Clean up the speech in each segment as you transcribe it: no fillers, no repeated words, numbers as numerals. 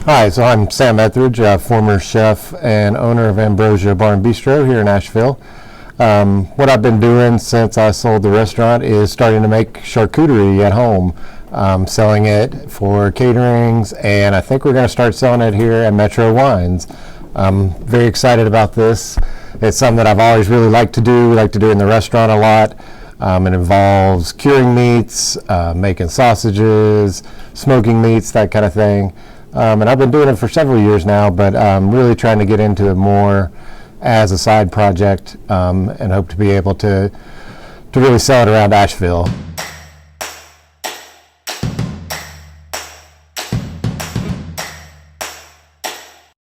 Hi, so I'm Sam Etheridge, former chef and owner of Ambrosia Bar and Bistro here in Asheville. What I've been doing since I sold the restaurant is starting to make charcuterie at home, selling it for caterings, and I think we're going to start selling it here at Metro Wines. I'm very excited about this. It's something that I've always really liked to do. We like to do it in the restaurant a lot. It involves curing meats, making sausages, smoking meats, that kind of thing. And I've been doing it for several years now, but I'm really trying to get into it more as a side project, and hope to be able to really sell it around Asheville.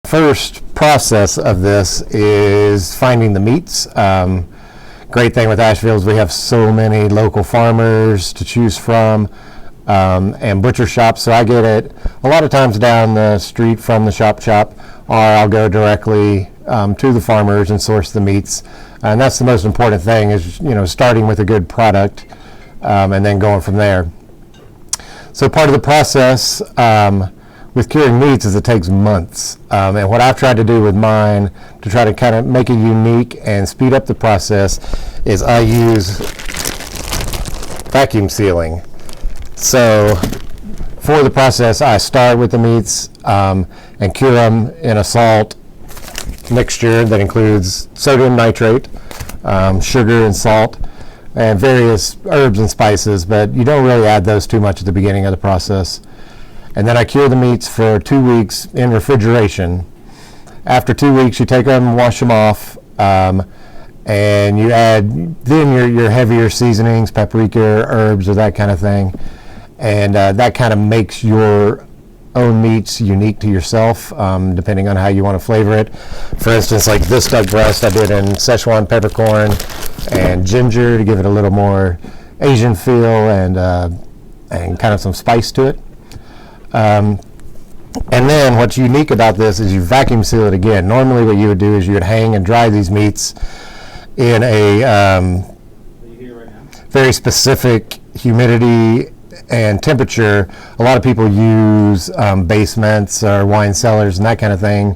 First process of this is finding the meats. Great thing with Asheville is we have so many local farmers to choose from, and butcher shops, so I get it a lot of times down the street from the shop, or I'll go directly to the farmers and source the meats. And that's the most important thing, is starting with a good product, and then going from there. So part of the process with curing meats is it takes months, and what I've tried to do with mine to try to kind of make it unique and speed up the process is I use vacuum sealing. So for the process, I start with the meats and cure them in a salt mixture that includes sodium nitrate, sugar and salt, and various herbs and spices, but you don't really add those too much at the beginning of the process. And then I cure the meats for 2 weeks in refrigeration. After 2 weeks, you take them and wash them off, and you add then your heavier seasonings, paprika, herbs, or that kind of thing. And that kind of makes your own meats unique to yourself, depending on how you want to flavor it. For instance, like this duck breast, I did in Szechuan peppercorn and ginger to give it a little more Asian feel and kind of some spice to it. And then what's unique about this is you vacuum seal it again. Normally what you would do is you would hang and dry these meats in a very specific humidity and temperature. A lot of people use basements or wine cellars and that kind of thing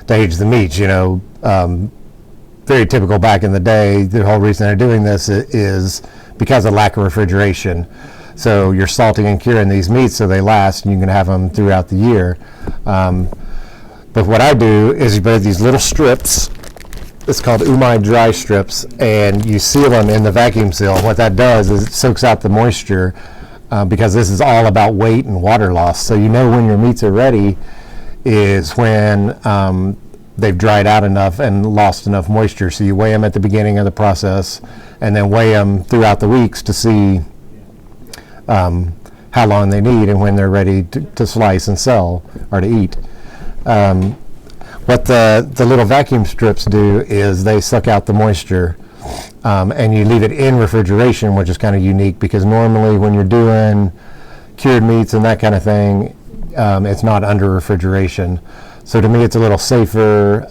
to age the meats. Very typical back in the day. The whole reason they're doing this is because of lack of refrigeration. So you're salting and curing these meats so they last, and you can have them throughout the year. But what I do is you put these little strips. It's called umai dry strips, and you seal them in the vacuum seal. What that does is it soaks out the moisture, because this is all about weight and water loss. So when your meats are ready is when they've dried out enough and lost enough moisture. So you weigh them at the beginning of the process and then weigh them throughout the weeks to see how long they need and when they're ready to slice and sell or to eat. What the little vacuum strips do is they suck out the moisture, and you leave it in refrigeration, which is kind of unique because normally when you're doing cured meats and that kind of thing, it's not under refrigeration. So to me it's a little safer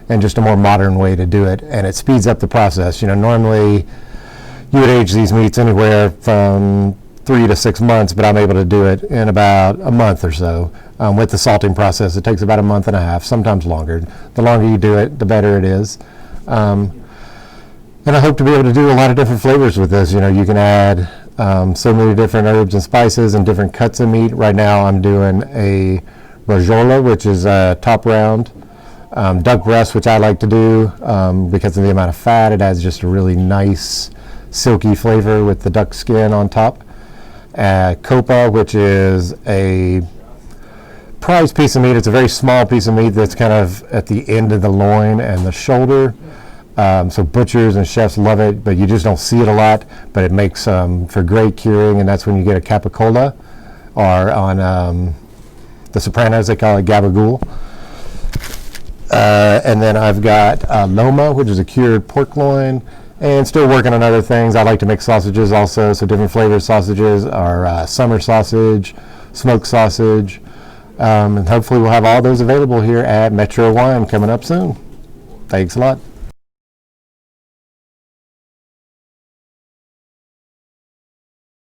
and just a more modern way to do it, and it speeds up the process. Normally you would age these meats anywhere from 3 to 6 months, but I'm able to do it in about a month or so. With the salting process, it takes about a month and a half, sometimes longer. The longer you do it, the better it is. And I hope to be able to do a lot of different flavors with this. You can add so many different herbs and spices and different cuts of meat. Right now I'm doing a brajola, which is a top round duck breast, which I like to do because of the amount of fat. It adds just a really nice silky flavor with the duck skin on top. Copa, which is a prized piece of meat. It's a very small piece of meat that's kind of at the end of the loin and the shoulder. So butchers and chefs love it, but you just don't see it a lot. But it makes for great curing, and that's when you get a capicola, or on The Sopranos they call it gabagool. And then I've got loma, which is a cured pork loin, and still working on other things. I like to make sausages also, so different flavored sausages are summer sausage, smoked sausage, and hopefully we'll have all those available here at Metro Wine coming up soon. Thanks a lot.